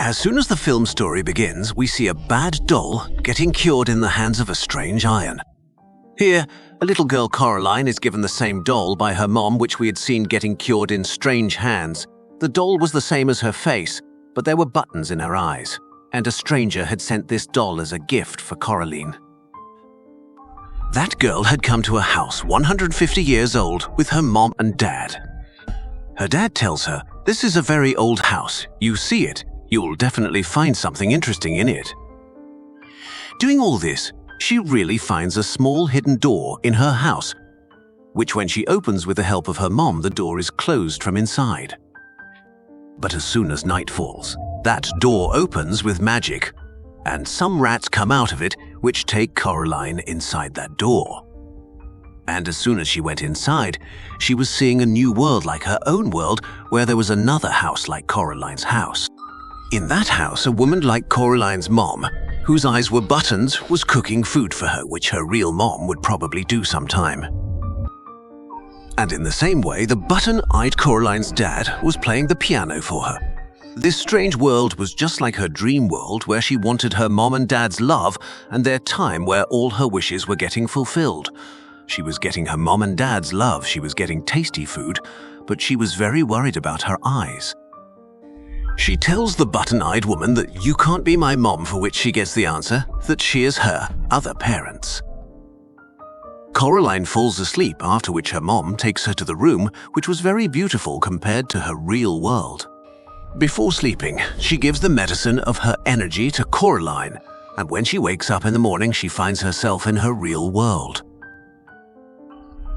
As soon as the film story begins, we see a bad doll getting cured in the hands of a strange iron. Here, a little girl Coraline is given the same doll by her mom which we had seen getting cured in strange hands. The doll was the same as her face, but there were buttons in her eyes, and a stranger had sent this doll as a gift for Coraline. That girl had come to a house 150 years old with her mom and dad. Her dad tells her, "This is a very old house. You see it. You'll definitely find something interesting in it." Doing all this, she really finds a small hidden door in her house, which when she opens with the help of her mom, the door is closed from inside. But as soon as night falls, that door opens with magic, and some rats come out of it which take Coraline inside that door. And as soon as she went inside, she was seeing a new world like her own world where there was another house like Coraline's house. In that house, a woman like Coraline's mom, whose eyes were buttons, was cooking food for her, which her real mom would probably do sometime. And in the same way, the button-eyed Coraline's dad was playing the piano for her. This strange world was just like her dream world where she wanted her mom and dad's love and their time where all her wishes were getting fulfilled. She was getting her mom and dad's love, she was getting tasty food, but she was very worried about her eyes. She tells the button-eyed woman that you can't be my mom, for which she gets the answer that she is her other parents. Coraline falls asleep, after which her mom takes her to the room, which was very beautiful compared to her real world. Before sleeping, she gives the medicine of her energy to Coraline, and when she wakes up in the morning, she finds herself in her real world.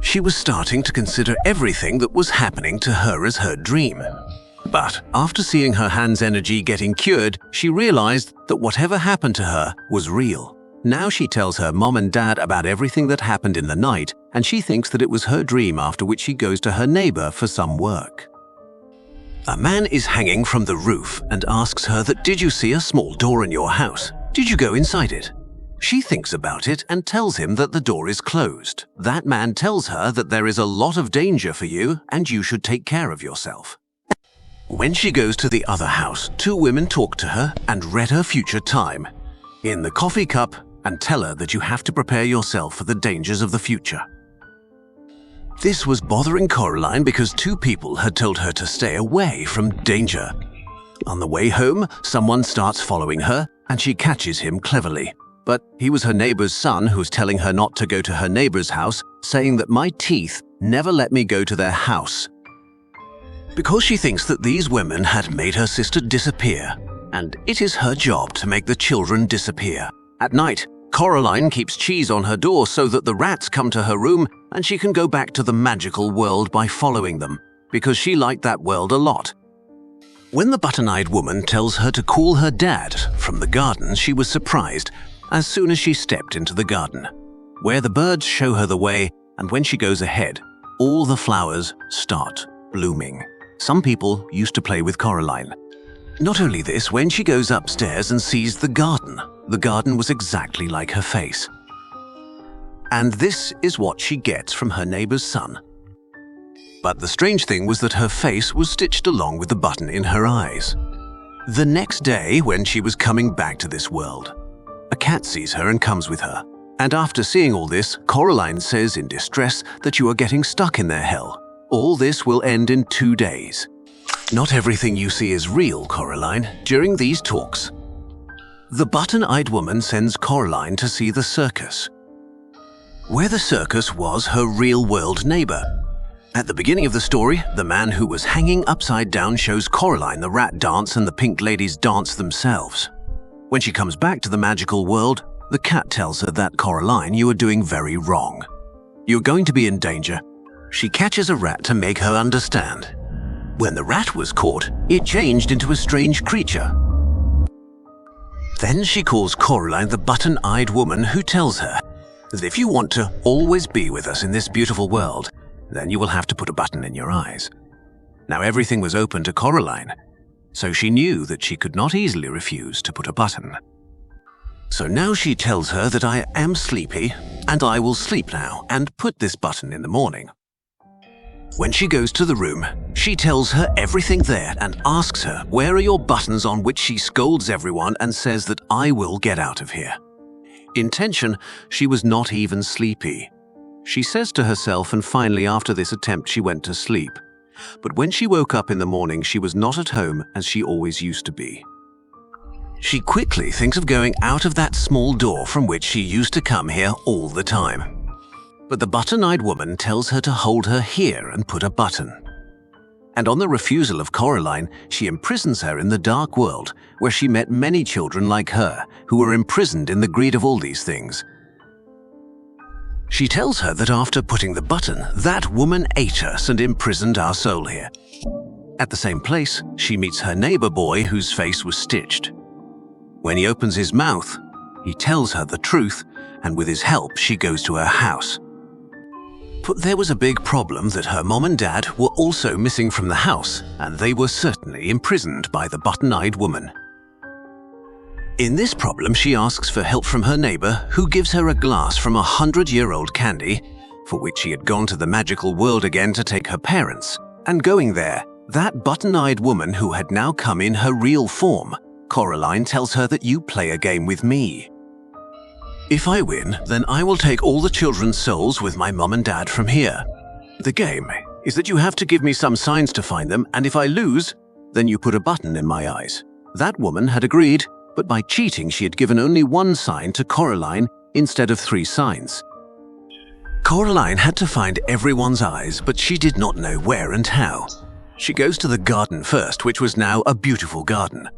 She was starting to consider everything that was happening to her as her dream. But after seeing her hand's energy getting cured, she realized that whatever happened to her was real. Now she tells her mom and dad about everything that happened in the night, and she thinks that it was her dream, after which she goes to her neighbor for some work. A man is hanging from the roof and asks her that, "Did you see a small door in your house? Did you go inside it?" She thinks about it and tells him that the door is closed. That man tells her that there is a lot of danger for you and you should take care of yourself. When she goes to the other house, two women talk to her and read her future time in the coffee cup and tell her that you have to prepare yourself for the dangers of the future. This was bothering Coraline because two people had told her to stay away from danger. On the way home, someone starts following her and she catches him cleverly. But he was her neighbor's son who's telling her not to go to her neighbor's house, saying that my teeth never let me go to their house. Because she thinks that these women had made her sister disappear, and it is her job to make the children disappear. At night, Coraline keeps cheese on her door so that the rats come to her room and she can go back to the magical world by following them, because she liked that world a lot. When the button-eyed woman tells her to call her dad from the garden, she was surprised as soon as she stepped into the garden, where the birds show her the way, and when she goes ahead, all the flowers start blooming. Some people used to play with Coraline. Not only this, when she goes upstairs and sees the garden was exactly like her face. And this is what she gets from her neighbor's son. But the strange thing was that her face was stitched along with the button in her eyes. The next day, when she was coming back to this world, a cat sees her and comes with her. And after seeing all this, Coraline says in distress that you are getting stuck in their hell. All this will end in 2 days. Not everything you see is real, Coraline. During these talks, the button-eyed woman sends Coraline to see the circus, where the circus was her real-world neighbor. At the beginning of the story, the man who was hanging upside down shows Coraline the rat dance and the pink ladies dance themselves. When she comes back to the magical world, the cat tells her that, "Coraline, you are doing very wrong. You're going to be in danger." She catches a rat to make her understand. When the rat was caught, it changed into a strange creature. Then she calls Coraline the button-eyed woman, who tells her that if you want to always be with us in this beautiful world, then you will have to put a button in your eyes. Now everything was open to Coraline, so she knew that she could not easily refuse to put a button. So now she tells her that I am sleepy and I will sleep now and put this button in the morning. When she goes to the room, she tells her everything there and asks her where are your buttons, on which she scolds everyone and says that I will get out of here. In tension, she was not even sleepy. She says to herself, and finally after this attempt she went to sleep. But when she woke up in the morning, she was not at home as she always used to be. She quickly thinks of going out of that small door from which she used to come here all the time. But the button-eyed woman tells her to hold her here and put a button. And on the refusal of Coraline, she imprisons her in the dark world, where she met many children like her, who were imprisoned in the greed of all these things. She tells her that after putting the button, that woman ate us and imprisoned our soul here. At the same place, she meets her neighbor boy whose face was stitched. When he opens his mouth, he tells her the truth, and with his help, she goes to her house. But there was a big problem that her mom and dad were also missing from the house, and they were certainly imprisoned by the button-eyed woman. In this problem, she asks for help from her neighbor, who gives her a glass from 100-year-old candy, for which she had gone to the magical world again to take her parents. And going there, that button-eyed woman who had now come in her real form, Coraline, tells her that you play a game with me. If I win, then I will take all the children's souls with my mom and dad from here. The game is that you have to give me some signs to find them, and if I lose, then you put a button in my eyes. That woman had agreed, but by cheating she had given only one sign to Coraline instead of 3 signs. Coraline had to find everyone's eyes, but she did not know where and how. She goes to the garden first, which was now a beautiful garden.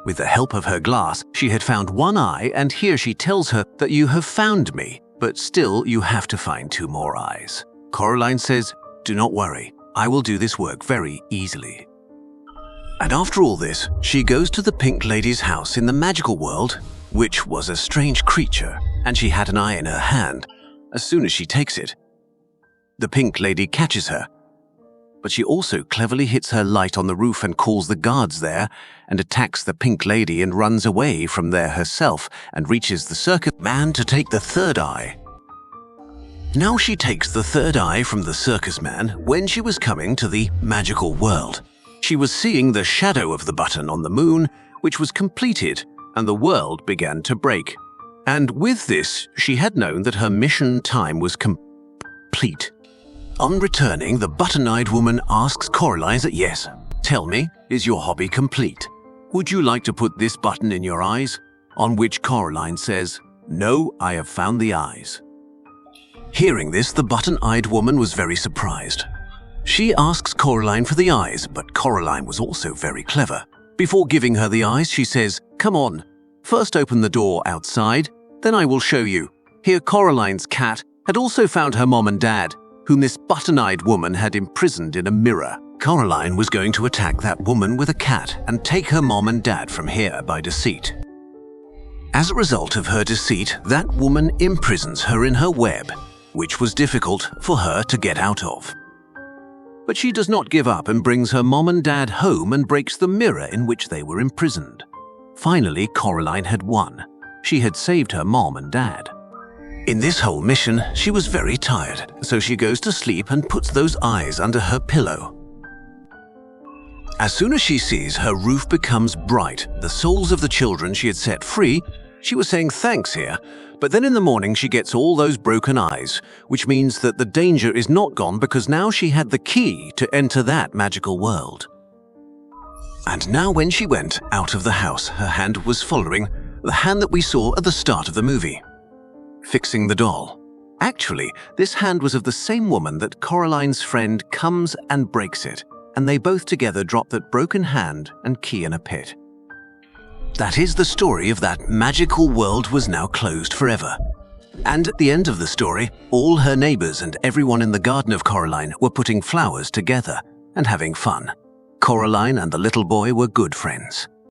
With the help of her glass, she had found one eye, and here she tells her that you have found me, but still you have to find 2 more eyes. Coraline says, "Do not worry, I will do this work very easily." And after all this, she goes to the Pink Lady's house in the magical world, which was a strange creature, and she had an eye in her hand. As soon as she takes it, the Pink Lady catches her. But she also cleverly hits her light on the roof and calls the guards there, and attacks the Pink Lady and runs away from there herself and reaches the circus man to take the 3rd eye. Now she takes the 3rd eye from the circus man when she was coming to the magical world. She was seeing the shadow of the button on the moon, which was completed, and the world began to break. And with this, she had known that her mission time was complete. On returning, the button-eyed woman asks Coraline that yes, tell me, is your hobby complete? Would you like to put this button in your eyes? On which Coraline says, no, I have found the eyes. Hearing this, the button-eyed woman was very surprised. She asks Coraline for the eyes, but Coraline was also very clever. Before giving her the eyes, she says, come on, first open the door outside, then I will show you. Here Coraline's cat had also found her mom and dad, whom this button-eyed woman had imprisoned in a mirror. Coraline was going to attack that woman with a cat and take her mom and dad from here by deceit. As a result of her deceit, that woman imprisons her in her web, which was difficult for her to get out of. But she does not give up and brings her mom and dad home and breaks the mirror in which they were imprisoned. Finally, Coraline had won. She had saved her mom and dad. In this whole mission, she was very tired, so she goes to sleep and puts those eyes under her pillow. As soon as she sees her roof becomes bright, the souls of the children she had set free, she was saying thanks here, but then in the morning she gets all those broken eyes, which means that the danger is not gone because now she had the key to enter that magical world. And now when she went out of the house, her hand was following the hand that we saw at the start of the movie, fixing the doll. Actually, this hand was of the same woman that Coraline's friend comes and breaks it, and they both together drop that broken hand and key in a pit. That is the story of that magical world was now closed forever. And at the end of the story, all her neighbors and everyone in the garden of Coraline were putting flowers together and having fun. Coraline and the little boy were good friends.